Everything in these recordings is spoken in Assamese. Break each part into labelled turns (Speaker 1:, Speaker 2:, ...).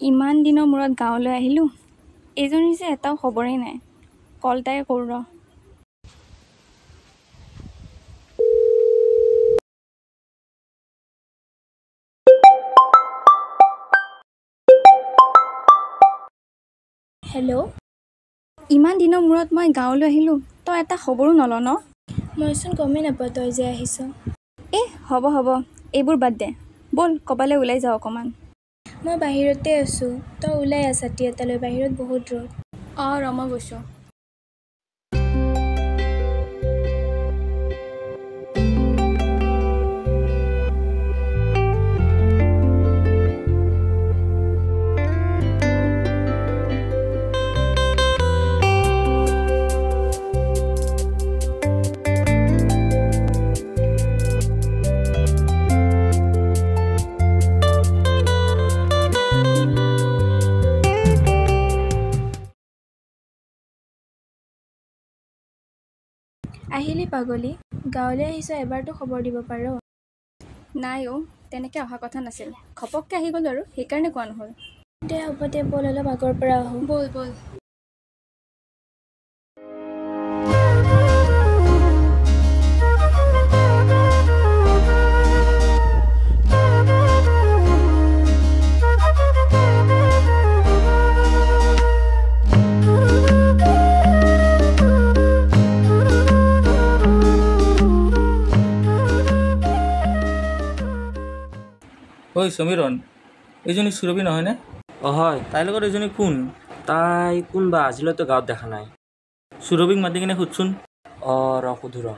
Speaker 1: ইমান দিনৰ মূৰত গাঁৱলৈ আহিলোঁ। এইজনীৰ যে এটাও খবৰেই নাই। কল এটাই কৰোঁ ৰ।
Speaker 2: হেল্ল',
Speaker 1: ইমান দিনৰ মূৰত মই গাঁৱলৈ আহিলোঁ, তই এটা খবৰো নল ন?
Speaker 2: মইচোন গমেই নাপাওঁ তই যে আহিছ।
Speaker 1: হ'ব হ'ব, এইবোৰ বাদ দে। ব'ল ক'বালৈ ওলাই যাওঁ অকণমান।
Speaker 2: মই বাহিৰতে আছোঁ, তই ওলাই আছ ছাতি এটা লৈ, বাহিৰত বহুত ৰ'দ।
Speaker 1: অঁ ৰ, মই গৈছোঁ।
Speaker 2: আহিলি পাগলী, গাঁৱলৈ আহিছ, এবাৰতো খবৰ দিব পাৰ।
Speaker 1: নাই অ', তেনেকৈ অহা কথা নাছিল। ঘপককৈ আহি গ'লোঁ আৰু সেইকাৰণে কোৱা নহ'ল।
Speaker 2: দে হ'ব দে, ব'ল অলপ আগৰ পৰা আহোঁ।
Speaker 1: ব'ল ব'ল।
Speaker 3: ঐ সমীৰণ, এইজনী সুৰভি নহয়নে?
Speaker 4: অঁ হয়।
Speaker 3: তাইৰ লগত এইজনী কোন?
Speaker 4: তাই কোনবা, আজিলৈতো গাঁৱত দেখা নাই।
Speaker 3: সুৰভিক মাতি কিনে সুধচোন।
Speaker 4: অঁ ৰ সুধো ৰ।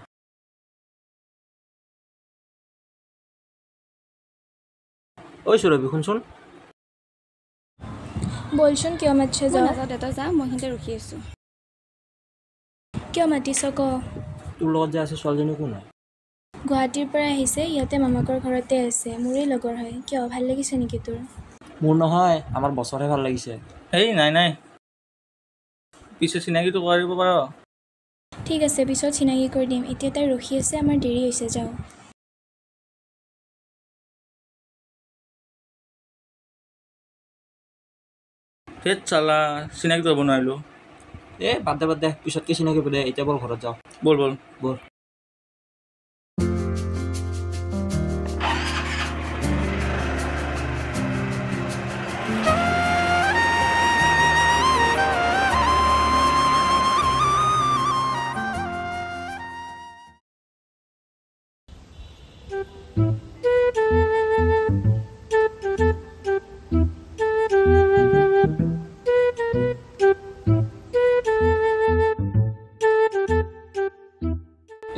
Speaker 4: ঐ সুৰভি শুনচোন।
Speaker 2: বলচোন কিয় মাতিছ
Speaker 1: মই
Speaker 2: যাওঁ।
Speaker 1: নাযাওঁ দে, তই যা, মই সিহঁতে ৰখি আছোঁ।
Speaker 2: কিয় মাতিছ ক।
Speaker 4: তোৰ লগত যে আছে ছোৱালীজনী কোন হয়?
Speaker 2: গুৱাহাটীৰ পৰা আহিছে, সিহঁতে মামাকৰ ঘৰতে আছে, মোৰেই লগৰ হয়। কিয়, ভাল লাগিছে নেকি তোৰ?
Speaker 4: মোৰ নহয়, আমাৰ বছৰহে ভাল লাগিছে।
Speaker 3: এই নাই নাই, পিছে চিনাকিটো কৰাই দিব পাৰ।
Speaker 2: ঠিক আছে, পিছত চিনাকি কৰি দিম। এতিয়া তাই ৰখি আছে, আমাৰ দেৰি হৈছে, যাওঁ।
Speaker 3: ধেত চালা, চিনাকিটো হ'ব নোৱাৰিলোঁ।
Speaker 4: বাদ দে, পিছতকে চিনাকি হ'ব দে, এতিয়া ব'ল ঘৰত যাওঁ।
Speaker 3: ব'ল ব'ল।
Speaker 4: ব'ল।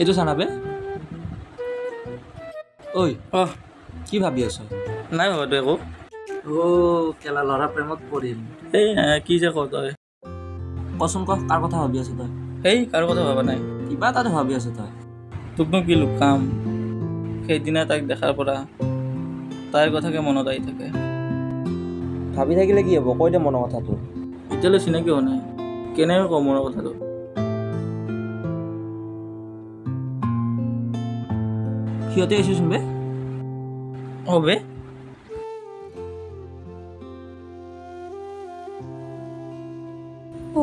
Speaker 4: এইটো চানা বে। ঐ
Speaker 3: অহ,
Speaker 4: কি ভাবি আছ?
Speaker 3: নাই বাবা তই একো।
Speaker 4: কেলা ল'ৰা প্ৰেমত পৰিল।
Speaker 3: এই কি যে ক তই।
Speaker 4: কচোন ক, কাৰ কথা ভাবি আছ তই?
Speaker 3: সেই কাৰো কথা ভবা নাই।
Speaker 4: কিবা এটাতো ভাবি আছ তই।
Speaker 3: তোকনো কি লুকাম, সেইদিনা তাইক দেখাৰ পৰা তাইৰ কথাকে মনত আহি থাকে।
Speaker 4: ভাবি থাকিলে কি হ'ব, কৈ দে মনৰ কথাটো।
Speaker 3: এতিয়ালৈ চিনাকি হোৱা নাই, কেনেকৈ কওঁ মনৰ কথাটো।
Speaker 4: সিহঁতে আহিছোচোন বে।
Speaker 3: অঁ বে।
Speaker 1: ঐ,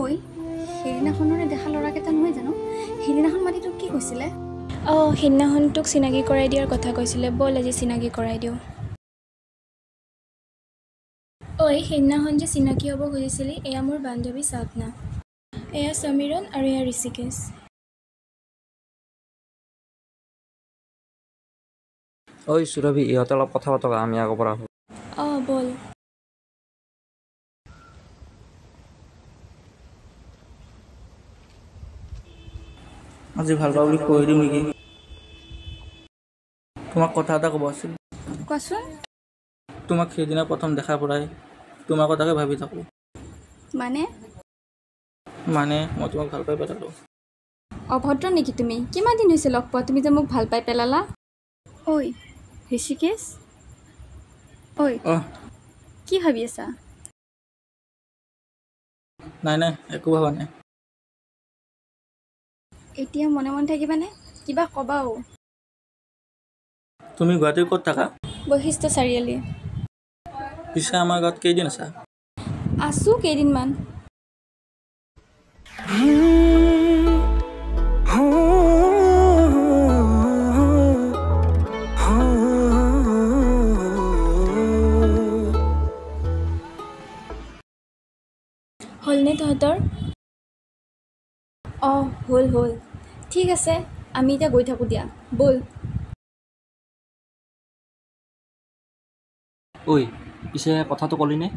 Speaker 1: সেইদিনাখনৰে দেখা ল'ৰাকেইটা নহয় জানো? সেইদিনাখন মাতি তোক কি কৈছিলে?
Speaker 2: অঁ, সেইদিনাখন তোক চিনাকি কৰাই দিয়াৰ কথা কৈছিলে, ব'ল আজি চিনাকি কৰাই দিওঁ। ঐ, সেইদিনাখন যে চিনাকি হ'ব খুজিছিলি, এয়া মোৰ বান্ধৱী সাধনা, এয়া সমীৰণ আৰু এয়া ঋষিকেশ।
Speaker 4: ঐ সুৰভি, ইহঁতে অলপ কথা পাতক, আমি আগৰ পৰা আহোঁ।
Speaker 2: অঁ ব'ল।
Speaker 3: আজি ভাল পাওঁ বুলি কৈ দিওঁ নেকি? তোমাক কথা এটা ক'ব আছিল।
Speaker 1: কোৱাচোন।
Speaker 3: তোমাক সেইদিনা প্ৰথম দেখাৰ পৰাই তোমাৰ কথাকে ভাবি থাকোঁ।
Speaker 1: মানে
Speaker 3: মই তোমাক ভাল পাই পেলালোঁ।
Speaker 1: অভদ্ৰ নেকি তুমি? কিমান দিন হৈছে লগ পোৱা, তুমি যে মোক ভাল পাই পেলালা? ঐ ঋষিকেশ, ঐ
Speaker 3: অহ,
Speaker 1: কি ভাবি আছা?
Speaker 3: নাই একো ভবা নাই।
Speaker 1: এতিয়া মনে মনে থাকিবানে? কিবা ক'বাও।
Speaker 3: তুমি গুৱাহাটীৰ ক'ত থাকা?
Speaker 1: বৈশিষ্ট্য চাৰিআলি।
Speaker 3: পিছে আমাৰ গাঁৱত কেইদিন আছা?
Speaker 1: আছোঁ কেইদিনমান।
Speaker 2: হ'লনে তহঁতৰ?
Speaker 1: অঁ হ'ল ঠিক আছে, আমি এতিয়া গৈ থাকোঁ দিয়া, ব'ল।
Speaker 4: ঐ পিছে কথাটো ক'লিনে?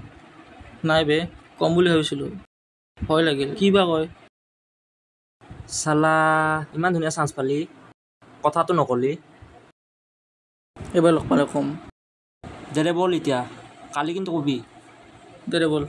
Speaker 3: নাই বে, কম বুলি ভাবিছিলোঁ, ভয় লাগিল, কি বা কয়।
Speaker 4: চালা ইমান ধুনীয়া চান্স পালি, কথাটো নকলি।
Speaker 3: এইবাৰ লগ পালে ক'ম।
Speaker 4: দে ব'ল এতিয়া, কালি কিন্তু কবি।
Speaker 3: দে ব'ল।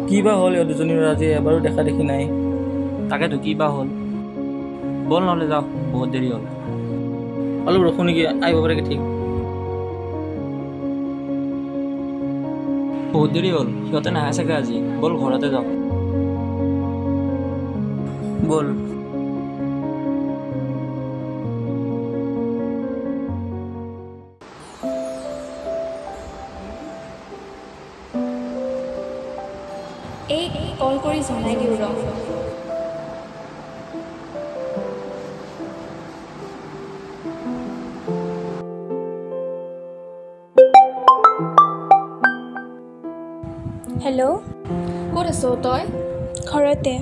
Speaker 3: কি বা হ'ল এই দুজনীৰ আজি এবাৰো দেখা দেখি নাই।
Speaker 4: তাকেতো কি বা হ'ল, ব'ল নহ'লে যাওঁ, বহুত দেৰি হ'ল।
Speaker 3: অলপ ৰখোঁ নেকি, আহিব পাৰে কি ঠিক।
Speaker 4: বহুত দেৰি হ'ল, সিহঁতে নাহে চাগে আজি, ব'ল ঘৰতে যাওঁ।
Speaker 3: ব'ল।
Speaker 1: এই কল কৰি জনাই দিওঁ ৰ।
Speaker 2: হেল্ল',
Speaker 1: ক'ত আছ তই?
Speaker 2: ঘৰতে।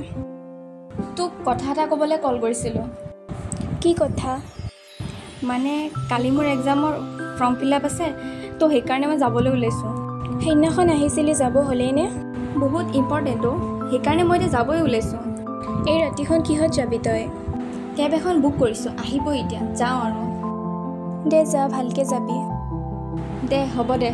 Speaker 1: তোক কথা এটা ক'বলৈ কল কৰিছিলোঁ।
Speaker 2: কি কথা?
Speaker 1: মানে কালি মোৰ এক্সামৰ ফৰ্ম ফিল আপ আছে, তো সেইকাৰণে মই যাবলৈ ওলাইছোঁ।
Speaker 2: সেইদিনাখন আহিছিলি, যাব হ'লেই নে?
Speaker 1: বহুত ইম্পৰ্টেণ্ট অ', সেইকাৰণে মই এতিয়া যাবই ওলাইছোঁ।
Speaker 2: এই ৰাতিখন কিহত যাবি তই?
Speaker 1: কেব এখন বুক কৰিছোঁ, আহিব এতিয়া, যাওঁ আৰু।
Speaker 2: দে যা, ভালকৈ যাবি।
Speaker 1: দে হ'ব দে।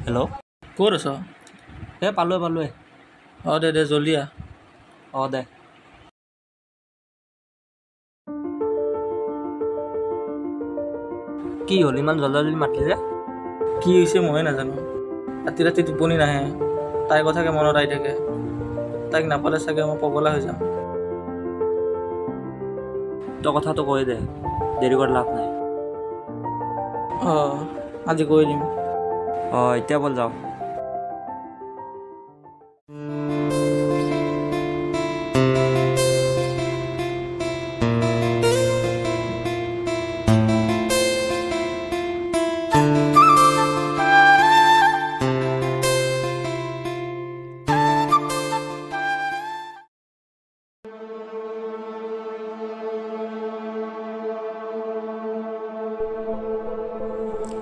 Speaker 4: হেল্ল',
Speaker 3: ক'ত আছ?
Speaker 4: পালোৱে।
Speaker 3: অঁ দে জল্দি আহ।
Speaker 4: অঁ দে। কি হ'ল ইমান জল্দি মাতিলি যে?
Speaker 3: কি হৈছে ময়ে নাজানো, ৰাতি টোপনি নাহে, তাইৰ কথাকে মনত আহি থাকে। তাইক নাপালে চাগে মই পগলা হৈ যাম।
Speaker 4: তই কথাটো কৈ দে, দেৰি কৰি লাভ নাই।
Speaker 3: অঁ আজি কৈ দিম।
Speaker 4: অঁ এতিয়া ব'ল যাওঁ।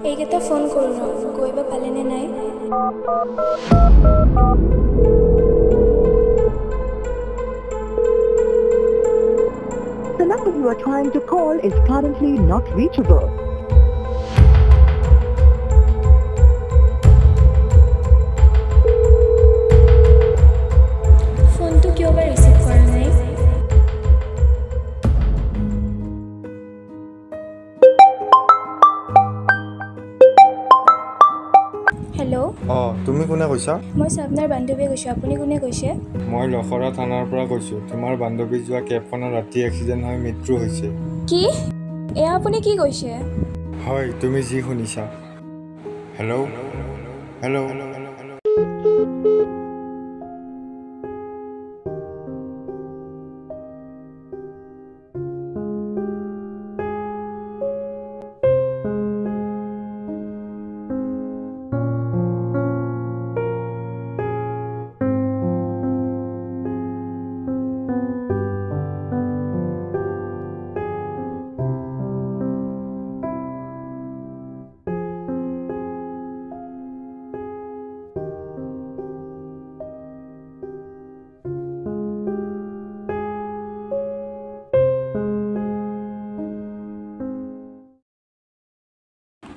Speaker 2: এইকেইটা ফোন কৰোঁ ৰ, গৈ বা পালেনে নাই।
Speaker 5: The number you are trying to call is currently not reachable.
Speaker 2: ফোনটো কিয় বা ৰিচিভ কৰা নাই? হেল্ল',
Speaker 6: অঁ তুমি কোনে কৈছা?
Speaker 2: মই স্বপ্নাৰ বান্ধৱীয়ে কৈছোঁ, আপুনি কোনে কৈছে?
Speaker 6: মই লখৰা থানাৰ পৰা কৈছোঁ। তোমাৰ বান্ধৱী যোৱা কেবখনত ৰাতি এক্সিডেণ্ট হৈ মৃত্যু হৈছে।
Speaker 2: কি? এয়া আপুনি কি কৈছে?
Speaker 6: হয়, তুমি যি শুনিছা। হেল্ল',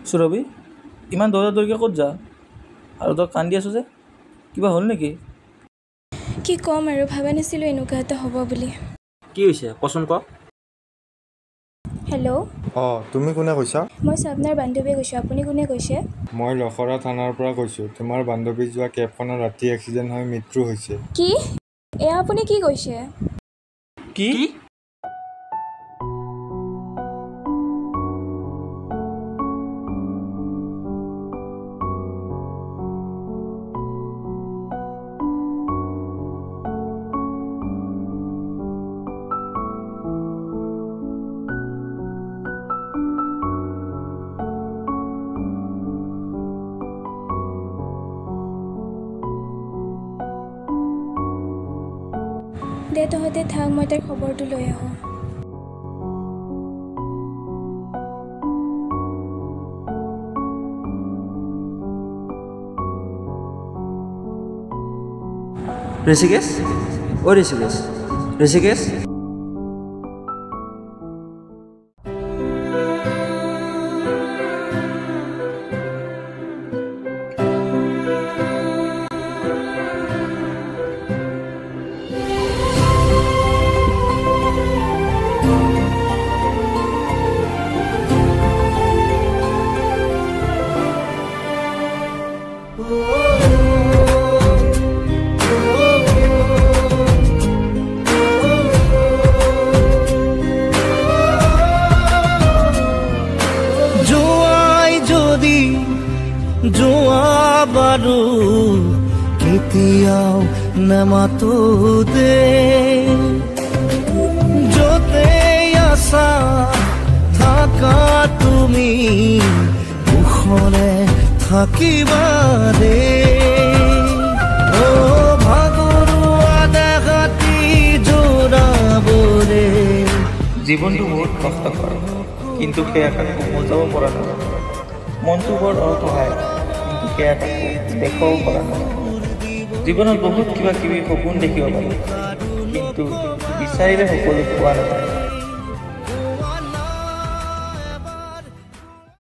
Speaker 3: সুৰভি ইমান দৌৰাদৌৰিকৈ ক'ত যা আৰু তই কান্দি আছোঁ যে কিবা হ'ল নেকি?
Speaker 2: কি ক'ম আৰু ভাবা নাছিলোঁ এনেকুৱা এটা হ'ব বুলি।
Speaker 4: কি হৈছে কচোন ক।
Speaker 2: হেল্ল',
Speaker 6: অঁ তুমি কোনে কৈছা?
Speaker 2: মই স্বপ্নাৰ বান্ধৱীয়ে কৈছোঁ। আপুনি কোনে কৈছে?
Speaker 6: মই লখৰা থানাৰ পৰা কৈছোঁ। তোমাৰ বান্ধৱী যোৱা কেবখনত ৰাতি এক্সিডেণ্ট হৈ মৃত্যু হৈছে।
Speaker 2: কি? এয়া আপুনি কি কৈছে?
Speaker 3: কি?
Speaker 2: দে তহঁতে থাক, মই তাৰ খবৰটো লৈ আহোঁ।
Speaker 3: ঋষিকেশ অ' ঋষিকেশ, ঋষিকেশ
Speaker 7: যোৱা বাৰু কেতিয়াও নামাতো দে য'তে আছা থাকা তুমি মুখৰে থাকিবা দে অ' ভাগৰুৱা দেখাতি জোৰাবৰে।
Speaker 3: জীৱনটো বহুত কষ্টকৰ কিন্তু সেয়া কাকো বুজাব পৰা নাই। মনটো বৰ অসহায় কিন্তু সেয়া কাকো দেখুৱাব পৰা নাই। জীৱনত বহুত কিবা কিবি সপোন দেখিব পাৰি কিন্তু বিচাৰিলে সকলো পোৱা নাযায়।